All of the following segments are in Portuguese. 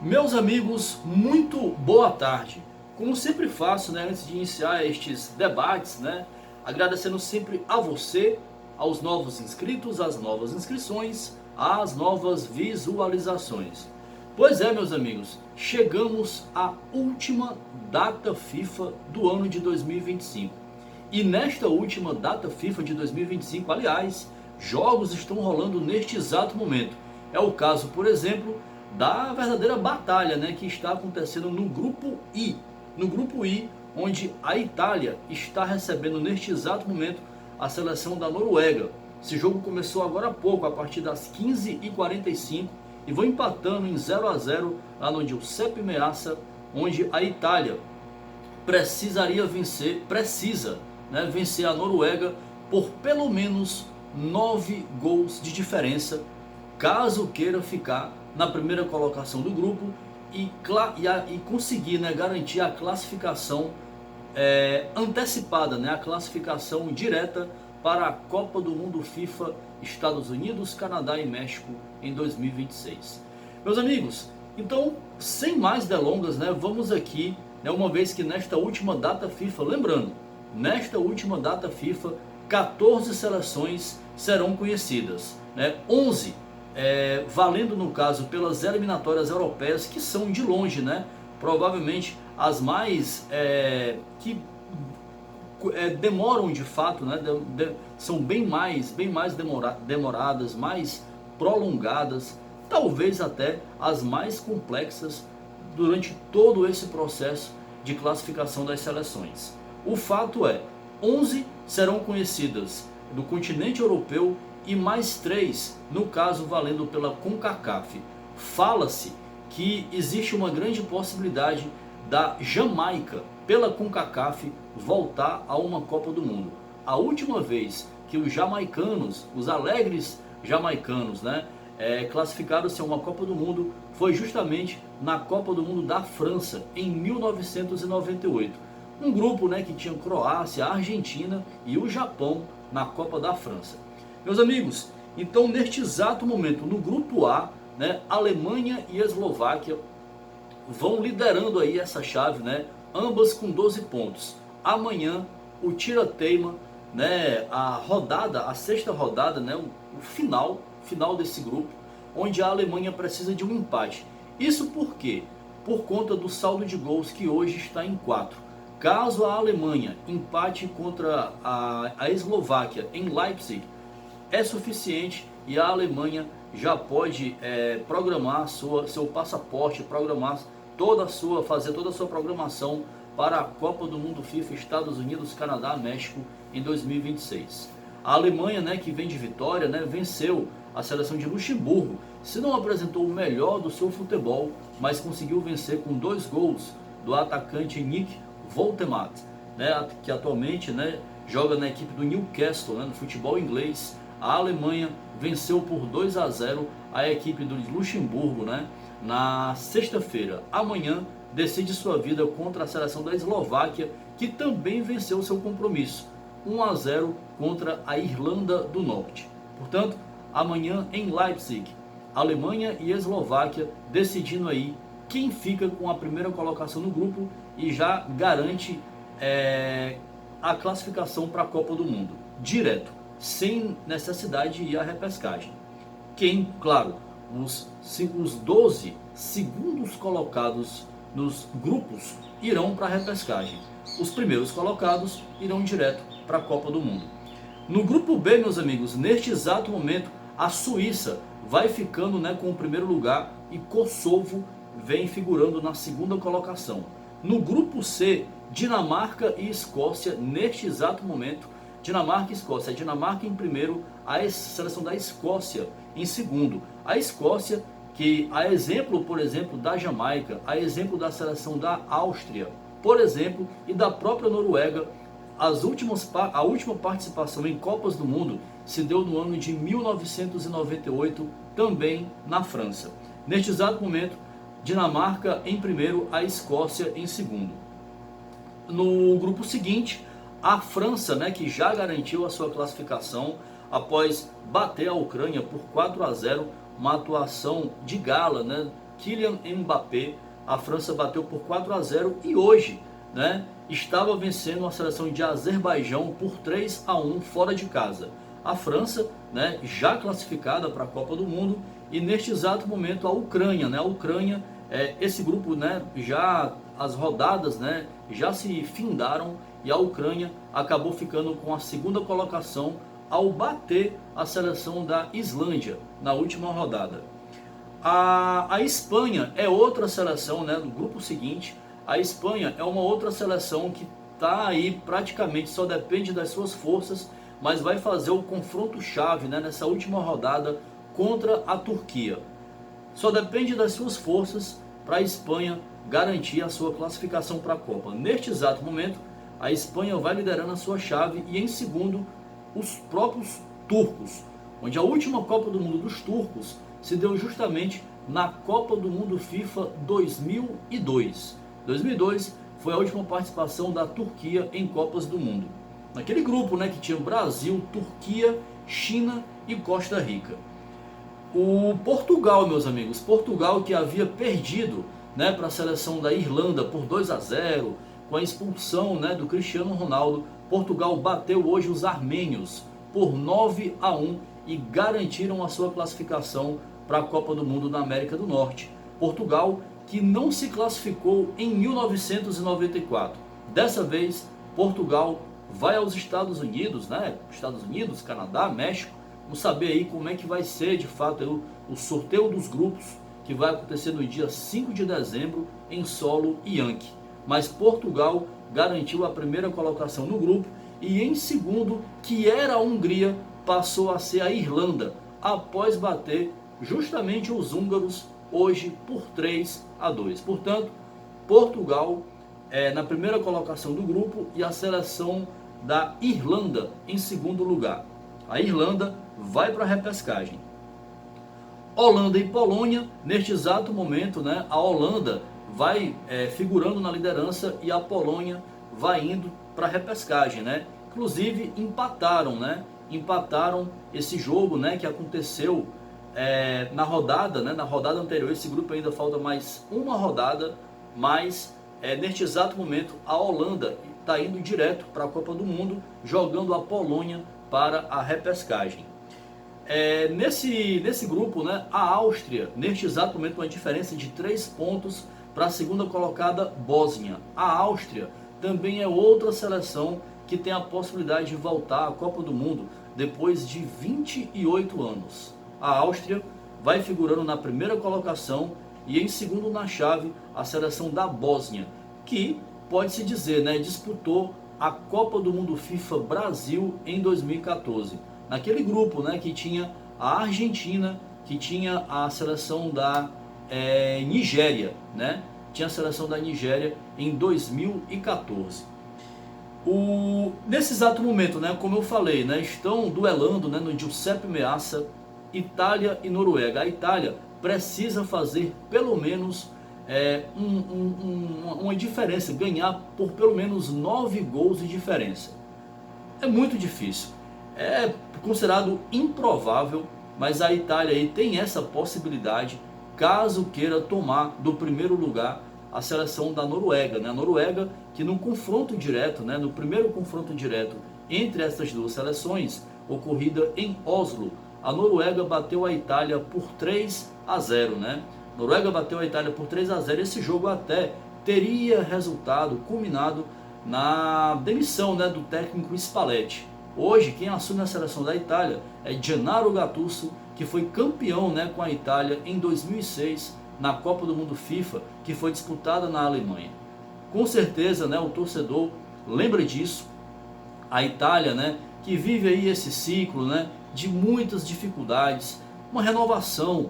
Meus amigos, muito boa tarde. Como sempre faço, antes de iniciar estes debates, agradecendo sempre a você, aos novos inscritos, às novas inscrições, às novas visualizações. Pois é, meus amigos, chegamos à última data FIFA do ano de 2025. E nesta última data FIFA de 2025, aliás, jogos estão rolando neste exato momento. É o caso, por exemplo, da verdadeira batalha, que está acontecendo no grupo I. No grupo I, onde a Itália está recebendo neste exato momento a seleção da Noruega. Esse jogo começou agora há pouco, a partir das 15h45, e vão empatando em 0-0 lá no Giuseppe Meazza, onde a Itália precisaria vencer, vencer a Noruega por pelo menos 9 gols de diferença, caso queira ficar na primeira colocação do grupo e conseguir garantir a classificação antecipada, a classificação direta para a Copa do Mundo FIFA Estados Unidos, Canadá e México em 2026. Meus amigos, então, sem mais delongas, vamos aqui, uma vez que nesta última data FIFA, lembrando, nesta última data FIFA, 14 seleções serão conhecidas, 11 valendo no caso pelas eliminatórias europeias, que são de longe, provavelmente as mais que demoram de fato, são bem mais demoradas, mais prolongadas, talvez até as mais complexas durante todo esse processo de classificação das seleções. O fato é, 11 serão conhecidas do continente europeu e mais 3, no caso valendo pela CONCACAF. Fala-se que existe uma grande possibilidade da Jamaica, pela CONCACAF, voltar a uma Copa do Mundo. A última vez que os jamaicanos, os alegres jamaicanos, classificaram-se a uma Copa do Mundo foi justamente na Copa do Mundo da França, em 1998. Um grupo que tinha Croácia, Argentina e o Japão na Copa da França. Meus amigos, então neste exato momento, no grupo A, Alemanha e Eslováquia vão liderando aí essa chave, ambas com 12 pontos. Amanhã o tira-teima, a sexta rodada, o final desse grupo, onde a Alemanha precisa de um empate. Isso por quê? Por conta do saldo de gols, que hoje está em 4. Caso a Alemanha empate contra a Eslováquia em Leipzig, é suficiente e a Alemanha já pode programar seu passaporte, fazer toda a sua programação para a Copa do Mundo FIFA Estados Unidos, Canadá, México em 2026. A Alemanha, que vem de vitória, venceu a seleção de Luxemburgo. Se não apresentou o melhor do seu futebol, mas conseguiu vencer com 2 gols do atacante Nick Woltemade, que atualmente joga na equipe do Newcastle, no futebol inglês. A Alemanha venceu por 2-0 a equipe do Luxemburgo, na sexta-feira. Amanhã decide sua vida contra a seleção da Eslováquia, que também venceu seu compromisso, 1-0 contra a Irlanda do Norte. Portanto, amanhã em Leipzig, Alemanha e Eslováquia decidindo aí quem fica com a primeira colocação no grupo e já garante a classificação para a Copa do Mundo, direto, sem necessidade de ir à repescagem. Claro, os 12 segundos colocados nos grupos irão para a repescagem. Os primeiros colocados irão direto para a Copa do Mundo. No grupo B, meus amigos, neste exato momento, a Suíça vai ficando com o primeiro lugar e Kosovo vem figurando na segunda colocação. No grupo C, Dinamarca e Escócia, neste exato momento, Dinamarca e Escócia. A Dinamarca em primeiro, a seleção da Escócia em segundo. A Escócia, que a exemplo, por exemplo, da Jamaica, a exemplo da seleção da Áustria, por exemplo, e da própria Noruega, a última participação em Copas do Mundo se deu no ano de 1998, também na França. Neste exato momento, Dinamarca em primeiro, a Escócia em segundo. No grupo seguinte, a França, que já garantiu a sua classificação após bater a Ucrânia por 4-0, uma atuação de gala, Kylian Mbappé, a França bateu por 4-0 e hoje, né, estava vencendo a seleção de Azerbaijão por 3-1 fora de casa. A França, né, já classificada para a Copa do Mundo, e neste exato momento a Ucrânia, né, esse grupo, né, já as rodadas, né, já se findaram e a Ucrânia acabou ficando com a segunda colocação ao bater a seleção da Islândia na última rodada. A Espanha é outra seleção, né, do grupo seguinte. A Espanha é uma outra seleção que está aí praticamente só depende das suas forças, mas vai fazer o confronto chave, né, nessa última rodada contra a Turquia. Só depende das suas forças para a Espanha garantir a sua classificação para a Copa. Neste exato momento, a Espanha vai liderando a sua chave e em segundo os próprios turcos, onde a última Copa do Mundo dos turcos se deu justamente na Copa do Mundo FIFA 2002. 2002 foi a última participação da Turquia em Copas do Mundo. Naquele grupo, né, que tinha Brasil, Turquia, China e Costa Rica. O Portugal, meus amigos, Portugal que havia perdido, né, para a seleção da Irlanda por 2-0, com a expulsão, né, do Cristiano Ronaldo, Portugal bateu hoje os armênios por 9-1 e garantiram a sua classificação para a Copa do Mundo na América do Norte. Portugal que não se classificou em 1994. Dessa vez, Portugal vai aos Estados Unidos, né? Estados Unidos, Canadá, México. Vamos saber aí como é que vai ser de fato o sorteio dos grupos, que vai acontecer no dia 5 de dezembro em solo Yankee. Mas Portugal garantiu a primeira colocação no grupo e em segundo, que era a Hungria, passou a ser a Irlanda, após bater justamente os húngaros hoje por 3-2. Portanto, Portugal na primeira colocação do grupo e a seleção da Irlanda em segundo lugar. A Irlanda vai para a repescagem. Holanda e Polônia, neste exato momento, né, a Holanda vai figurando na liderança e a Polônia vai indo para a repescagem, né? Inclusive empataram, né? Empataram esse jogo, né, que aconteceu na rodada, né, na rodada anterior. Esse grupo ainda falta mais uma rodada, mas neste exato momento a Holanda está indo direto para a Copa do Mundo, jogando a Polônia para a repescagem. Nesse grupo, né, a Áustria, neste exato momento, uma diferença de 3 pontos para a segunda colocada, Bósnia. A Áustria também é outra seleção que tem a possibilidade de voltar à Copa do Mundo depois de 28 anos. A Áustria vai figurando na primeira colocação e em segundo na chave a seleção da Bósnia, que pode-se dizer, né, disputou a Copa do Mundo FIFA Brasil em 2014. Naquele grupo, né, que tinha a Argentina, que tinha a seleção da Nigéria, né? Tinha a seleção da Nigéria em 2014. Nesse exato momento, né, como eu falei, né, estão duelando, né, no Giuseppe Meazza, Itália e Noruega. A Itália precisa fazer pelo menos uma diferença, ganhar por pelo menos 9 gols de diferença. É muito difícil, é considerado improvável, mas a Itália aí tem essa possibilidade, caso queira tomar do primeiro lugar a seleção da Noruega, né? A Noruega que no confronto direto, né, no primeiro confronto direto entre essas duas seleções, ocorrida em Oslo, a Noruega bateu a Itália por 3-0, né? A Noruega bateu a Itália por 3-0. Esse jogo até teria resultado, culminado na demissão, né, do técnico Spalletti. Hoje, quem assume a seleção da Itália é Gennaro Gattuso, que foi campeão, né, com a Itália em 2006 na Copa do Mundo FIFA, que foi disputada na Alemanha. Com certeza, né, o torcedor lembra disso. A Itália, né, que vive aí esse ciclo, né, de muitas dificuldades, uma renovação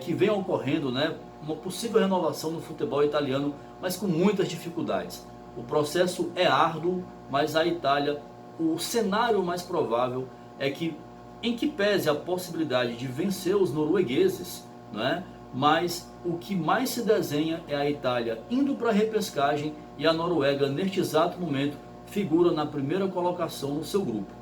que vem ocorrendo, né, uma possível renovação no futebol italiano, mas com muitas dificuldades. O processo é árduo, mas a Itália, o cenário mais provável é que, em que pese a possibilidade de vencer os noruegueses, né, mas o que mais se desenha é a Itália indo para a repescagem e a Noruega, neste exato momento, figura na primeira colocação no seu grupo.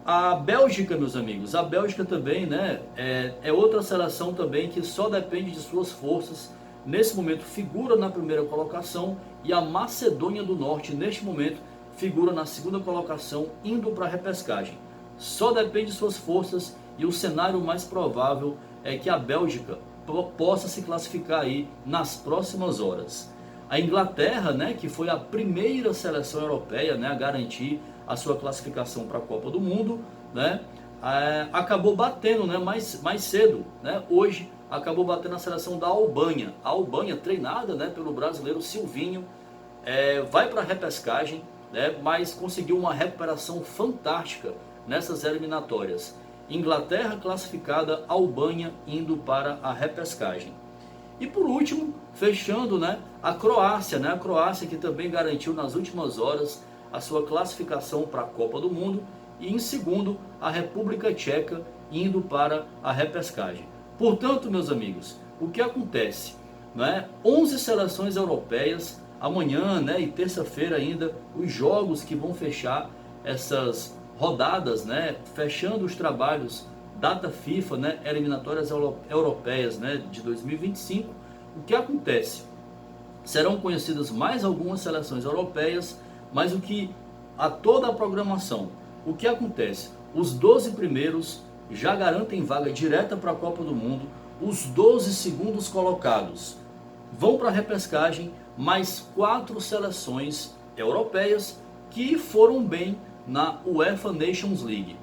A Bélgica, meus amigos, a Bélgica também, né, é outra seleção também que só depende de suas forças. Nesse momento figura na primeira colocação, e a Macedônia do Norte, neste momento, figura na segunda colocação, indo para a repescagem. Só depende de suas forças, e o cenário mais provável é que a Bélgica possa se classificar aí nas próximas horas. A Inglaterra, né, que foi a primeira seleção europeia, né, a garantir a sua classificação para a Copa do Mundo, né, acabou batendo, né, mais cedo, né, hoje acabou batendo a seleção da Albânia. A Albânia, treinada, né, pelo brasileiro Silvinho, vai para a repescagem, né, mas conseguiu uma recuperação fantástica nessas eliminatórias. Inglaterra classificada, Albânia indo para a repescagem. E por último, fechando, né, a Croácia, né, a Croácia que também garantiu nas últimas horas a sua classificação para a Copa do Mundo, e em segundo, a República Tcheca indo para a repescagem. Portanto, meus amigos, o que acontece? Né? 11 seleções europeias, amanhã, né, e terça-feira ainda, os jogos que vão fechar essas rodadas, né, fechando os trabalhos data FIFA, né, eliminatórias europeias, né, de 2025. O que acontece? Serão conhecidas mais algumas seleções europeias, mas toda a programação, o que acontece? Os 12 primeiros já garantem vaga direta para a Copa do Mundo, os 12 segundos colocados vão para a repescagem, mais 4 seleções europeias que foram bem na UEFA Nations League.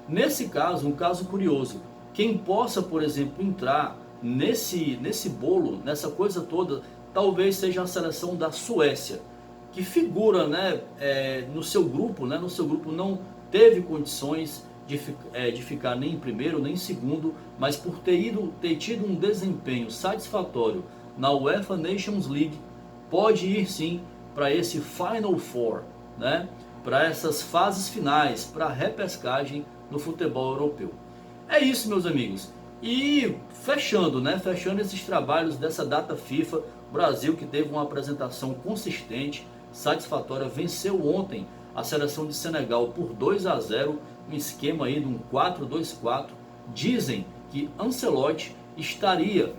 Nesse caso, um caso curioso, quem possa, por exemplo, entrar nesse bolo, nessa coisa toda, talvez seja a seleção da Suécia, que figura, né, no seu grupo, né, não teve condições de ficar nem em primeiro nem em segundo, mas por ter tido um desempenho satisfatório na UEFA Nations League, pode ir sim para esse Final Four, né, para essas fases finais, para a repescagem no futebol europeu. É isso, meus amigos. E fechando esses trabalhos dessa data FIFA, o Brasil, que teve uma apresentação consistente, satisfatória, venceu ontem a seleção de Senegal por 2-0, um esquema aí de um 4-2-4. Dizem que Ancelotti estaria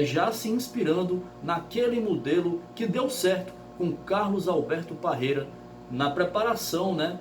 já se inspirando naquele modelo que deu certo com Carlos Alberto Parreira na preparação, né,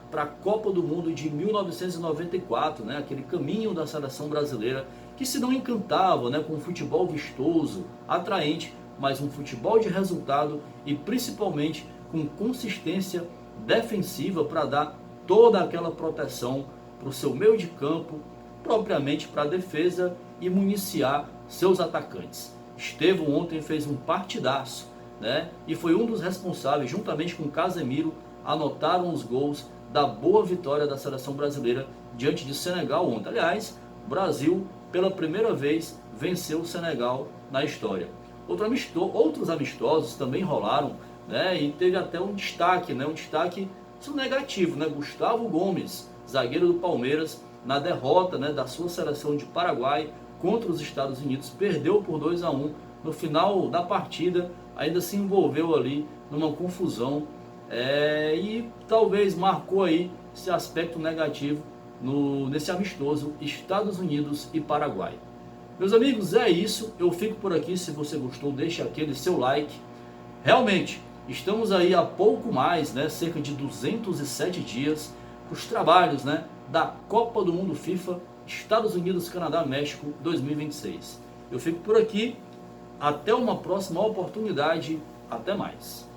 para a Copa do Mundo de 1994, né, aquele caminho da seleção brasileira que se não encantava, né, com um futebol vistoso, atraente, mas um futebol de resultado e principalmente com consistência defensiva para dar toda aquela proteção para o seu meio de campo, propriamente para a defesa e municiar seus atacantes. Estevão ontem fez um partidaço, né, e foi um dos responsáveis, juntamente com Casemiro, anotaram os gols da boa vitória da seleção brasileira diante de Senegal ontem. Aliás, o Brasil, pela primeira vez, venceu o Senegal na história. Outros amistosos também rolaram, né, e teve até um destaque negativo, né, Gustavo Gomes, zagueiro do Palmeiras, na derrota, né, da sua seleção de Paraguai contra os Estados Unidos, perdeu por 2-1. No final da partida, ainda se envolveu ali numa confusão, e talvez marcou aí esse aspecto negativo nesse amistoso Estados Unidos e Paraguai. Meus amigos, é isso. Eu fico por aqui. Se você gostou, deixe aquele seu like. Realmente, estamos aí há pouco mais, né, cerca de 207 dias, os trabalhos, né, da Copa do Mundo FIFA Estados Unidos, Canadá, México 2026. Eu fico por aqui. Até uma próxima oportunidade. Até mais.